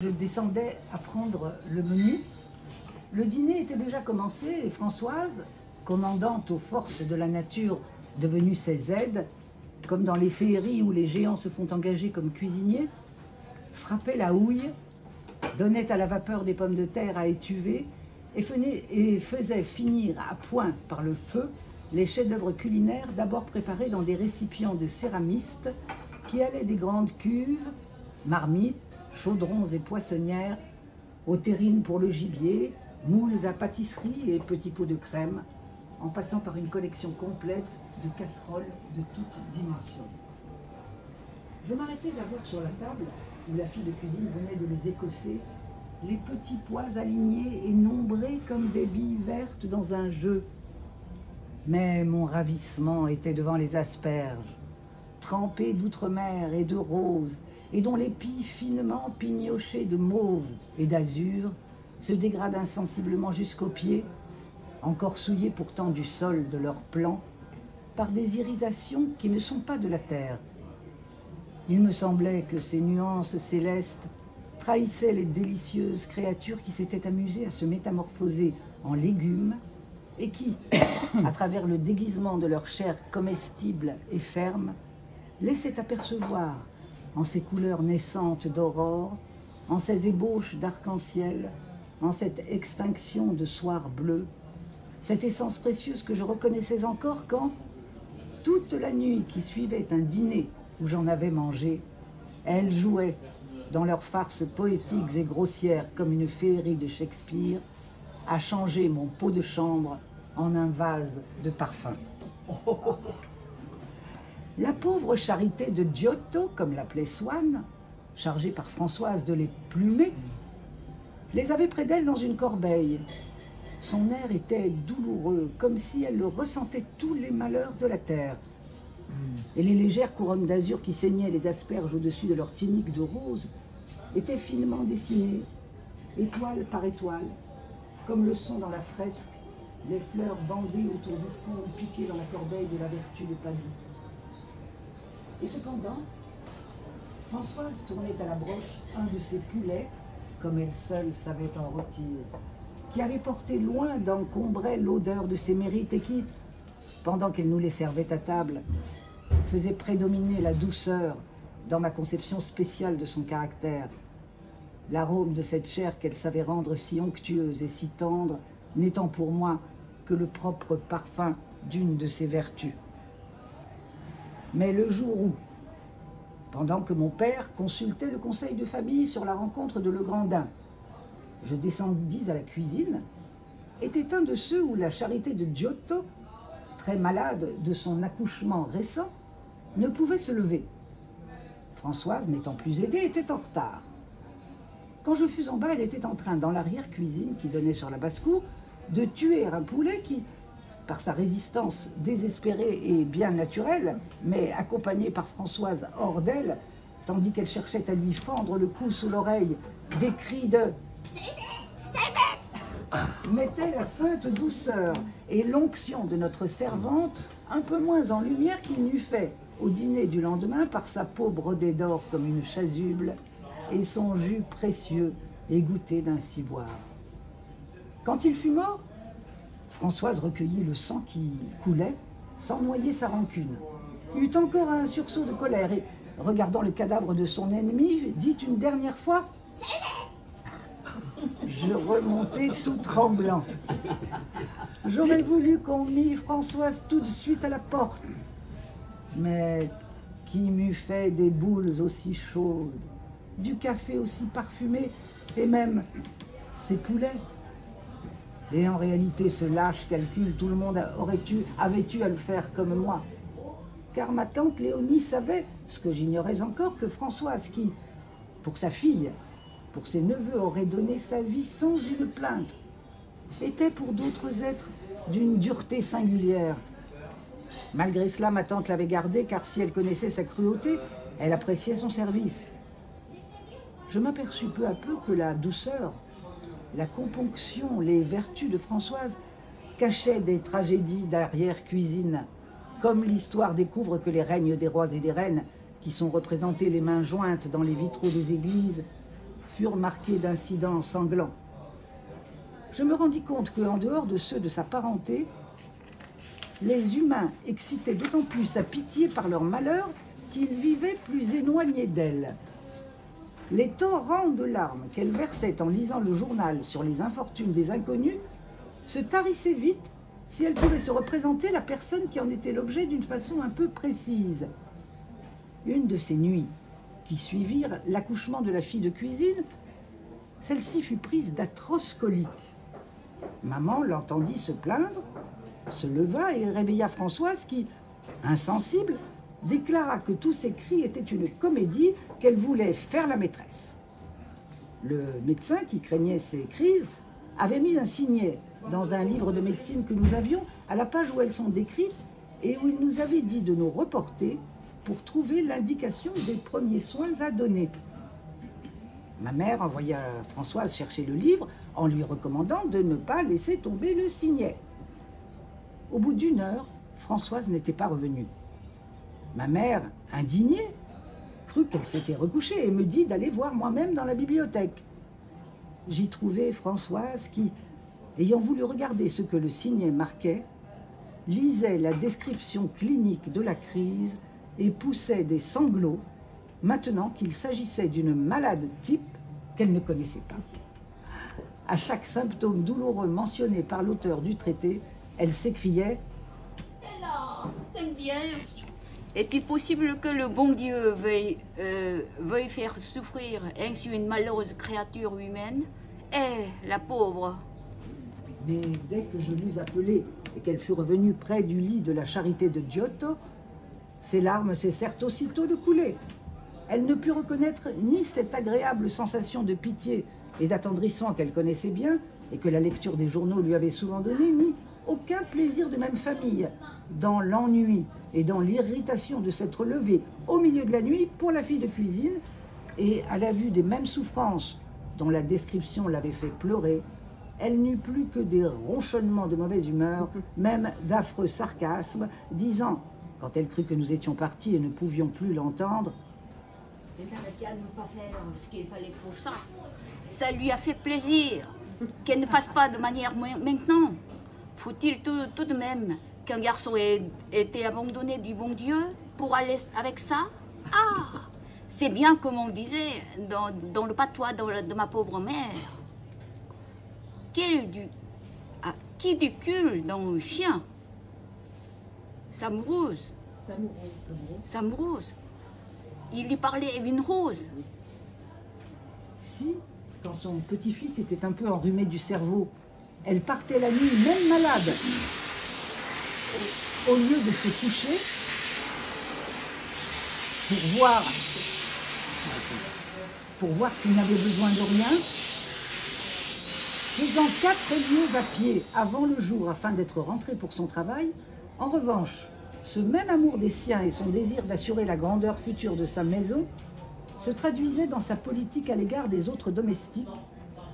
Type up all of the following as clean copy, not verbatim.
Je descendais à prendre le menu. Le dîner était déjà commencé et Françoise, commandante aux forces de la nature devenues ses aides, comme dans les féeries où les géants se font engager comme cuisiniers, frappait la houille, donnait à la vapeur des pommes de terre à étuver et faisait finir à point par le feu les chefs-d'œuvre culinaires d'abord préparés dans des récipients de céramistes qui allaient des grandes cuves, marmites, chaudrons et poissonnières, aux terrines pour le gibier, moules à pâtisserie et petits pots de crème, en passant par une collection complète de casseroles de toutes dimensions. Je m'arrêtais à voir sur la table, où la fille de cuisine venait de les écosser, les petits pois alignés et nombrés comme des billes vertes dans un jeu. Mais mon ravissement était devant les asperges, trempées d'outre-mer et de rose, et dont l'épi finement pignoché de mauve et d'azur se dégrade insensiblement jusqu'aux pieds, encore souillés pourtant du sol de leur plan, par des irisations qui ne sont pas de la terre. Il me semblait que ces nuances célestes trahissaient les délicieuses créatures qui s'étaient amusées à se métamorphoser en légumes et qui, à travers le déguisement de leur chair comestible et ferme, laissaient apercevoir, en ces couleurs naissantes d'aurore, en ces ébauches d'arc-en-ciel, en cette extinction de soir bleu, cette essence précieuse que je reconnaissais encore quand, toute la nuit qui suivait un dîner où j'en avais mangé, elles jouaient, dans leurs farces poétiques et grossières comme une féerie de Shakespeare, à changer mon pot de chambre en un vase de parfum. La pauvre charité de Giotto, comme l'appelait Swann, chargée par Françoise de les plumer, les avait près d'elle dans une corbeille. Son air était douloureux, comme si elle ressentait tous les malheurs de la terre. Et les légères couronnes d'azur qui saignaient les asperges au-dessus de leur tunique de rose étaient finement dessinées, étoile par étoile, comme le sont dans la fresque les fleurs bandées autour du front piqué dans la corbeille de la vertu de Padoue. Et cependant, Françoise tournait à la broche un de ses poulets, comme elle seule savait en rôtir, qui avait porté loin d'encombrer l'odeur de ses mérites et qui, pendant qu'elle nous les servait à table, faisait prédominer la douceur dans ma conception spéciale de son caractère. L'arôme de cette chair qu'elle savait rendre si onctueuse et si tendre, n'étant pour moi que le propre parfum d'une de ses vertus. Mais le jour où, pendant que mon père consultait le conseil de famille sur la rencontre de Legrandin, je descendis à la cuisine, était un de ceux où la charité de Giotto, très malade de son accouchement récent, ne pouvait se lever. Françoise, n'étant plus aidée, était en retard. Quand je fus en bas, elle était en train, dans l'arrière-cuisine qui donnait sur la basse-cour, de tuer un poulet qui, par sa résistance désespérée et bien naturelle, mais accompagnée par Françoise hors d'elle, tandis qu'elle cherchait à lui fendre le cou sous l'oreille, des cris de « mettait la sainte douceur et l'onction de notre servante un peu moins en lumière qu'il n'eût fait au dîner du lendemain par sa peau brodée d'or comme une chasuble et son jus précieux égoutté d'un ciboire. Quand il fut mort, Françoise recueillit le sang qui coulait, sans noyer sa rancune, eut encore un sursaut de colère et, regardant le cadavre de son ennemi, dit une dernière fois « Je remontai tout tremblant. J'aurais voulu qu'on mît Françoise tout de suite à la porte, mais qui m'eût fait des boules aussi chaudes, du café aussi parfumé, et même ces poulets. Et en réalité, ce lâche calcul, tout le monde avait eu à le faire comme moi. Car ma tante Léonie savait, ce que j'ignorais encore, que Françoise, qui, pour sa fille, pour ses neveux, aurait donné sa vie sans une plainte, était pour d'autres êtres d'une dureté singulière. Malgré cela, ma tante l'avait gardée, car si elle connaissait sa cruauté, elle appréciait son service. Je m'aperçus peu à peu que la douceur, la componction, les vertus de Françoise cachaient des tragédies d'arrière-cuisine, comme l'histoire découvre que les règnes des rois et des reines, qui sont représentés les mains jointes dans les vitraux des églises, furent marqués d'incidents sanglants. Je me rendis compte qu'en dehors de ceux de sa parenté, les humains excitaient d'autant plus sa pitié par leur malheur qu'ils vivaient plus éloignés d'elle. Les torrents de larmes qu'elle versait en lisant le journal sur les infortunes des inconnus se tarissaient vite si elle pouvait se représenter la personne qui en était l'objet d'une façon un peu précise. Une de ces nuits qui suivirent l'accouchement de la fille de cuisine, celle-ci fut prise d'atroces coliques. Maman l'entendit se plaindre, se leva et réveilla Françoise qui, insensible, déclara que tous ces cris étaient une comédie qu'elle voulait faire la maîtresse. Le médecin, qui craignait ces crises, avait mis un signet dans un livre de médecine que nous avions, à la page où elles sont décrites, et où il nous avait dit de nous reporter pour trouver l'indication des premiers soins à donner. Ma mère envoya Françoise chercher le livre en lui recommandant de ne pas laisser tomber le signet. Au bout d'1 heure, Françoise n'était pas revenue. Ma mère, indignée, crut qu'elle s'était recouchée et me dit d'aller voir moi-même dans la bibliothèque. J'y trouvai Françoise qui, ayant voulu regarder ce que le signet marquait, lisait la description clinique de la crise et poussait des sanglots, maintenant qu'il s'agissait d'une malade type qu'elle ne connaissait pas. À chaque symptôme douloureux mentionné par l'auteur du traité, elle s'écriait « Alors, c'est bien. Est-il possible que le bon Dieu veuille faire souffrir ainsi une malheureuse créature humaine? La pauvre !» Mais dès que je l'eus appelée et qu'elle fut revenue près du lit de la charité de Giotto, ses larmes cessèrent aussitôt de couler. Elle ne put reconnaître ni cette agréable sensation de pitié et d'attendrissement qu'elle connaissait bien et que la lecture des journaux lui avait souvent donné, ni aucun plaisir de même famille dans l'ennui et dans l'irritation de s'être levée au milieu de la nuit pour la fille de cuisine et à la vue des mêmes souffrances dont la description l'avait fait pleurer. Elle n'eut plus que des ronchonnements de mauvaise humeur, même d'affreux sarcasmes, disant, quand elle crut que nous étions partis et ne pouvions plus l'entendre, « Elle n'avait qu'à ne pas faire ce qu'il fallait pour ça. Ça lui a fait plaisir qu'elle ne fasse pas de manière maintenant. Faut-il tout de même qu'un garçon ait été abandonné du bon Dieu pour aller avec ça? Ah, c'est bien comme on disait dans le patois de ma pauvre mère. Qui du cul dans le chien? Samoureuse. Il lui parlait une rose. Si, quand son petit-fils était un peu enrhumé du cerveau, elle partait la nuit, même malade, au lieu de se coucher pour voir s'il n'avait besoin de rien, faisant 4 lieues à pied avant le jour afin d'être rentrée pour son travail. En revanche, ce même amour des siens et son désir d'assurer la grandeur future de sa maison se traduisait dans sa politique à l'égard des autres domestiques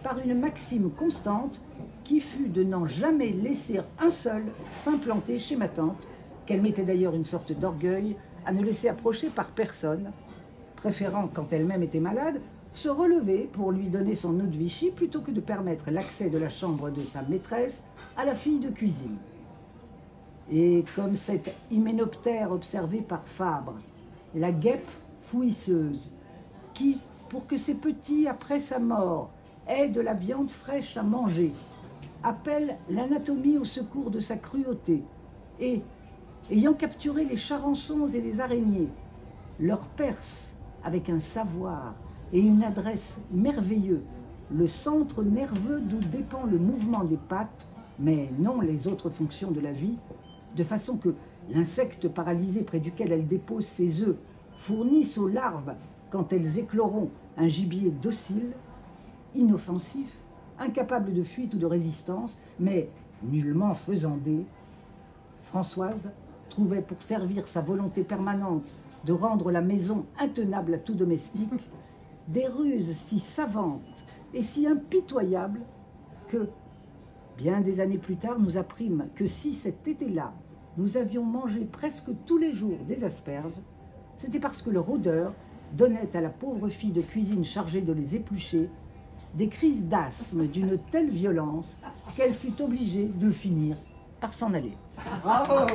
par une maxime constante qui fut de n'en jamais laisser un seul s'implanter chez ma tante, qu'elle mettait d'ailleurs une sorte d'orgueil à ne laisser approcher par personne, préférant, quand elle-même était malade, se relever pour lui donner son eau de Vichy plutôt que de permettre l'accès de la chambre de sa maîtresse à la fille de cuisine. Et comme cet hyménoptère observé par Fabre, la guêpe fouisseuse, qui, pour que ses petits, après sa mort, aient de la viande fraîche à manger, appelle l'anatomie au secours de sa cruauté, et, ayant capturé les charançons et les araignées, leur perce avec un savoir et une adresse merveilleux le centre nerveux d'où dépend le mouvement des pattes, mais non les autres fonctions de la vie, de façon que l'insecte paralysé près duquel elle dépose ses œufs fournisse aux larves, quand elles écloront, un gibier docile, inoffensif, incapable de fuite ou de résistance, mais nullement faisandé. Françoise trouvait pour servir sa volonté permanente de rendre la maison intenable à tout domestique, des ruses si savantes et si impitoyables que, bien des années plus tard, nous apprîmes que si cet été-là, nous avions mangé presque tous les jours des asperges, c'était parce que leur odeur donnait à la pauvre fille de cuisine chargée de les éplucher des crises d'asthme d'une telle violence qu'elle fut obligée de finir par s'en aller. Bravo.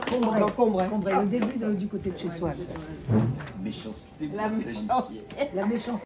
C'est Combray, le début du côté de chez soi. Méchanceté. La méchanceté. La méchanceté.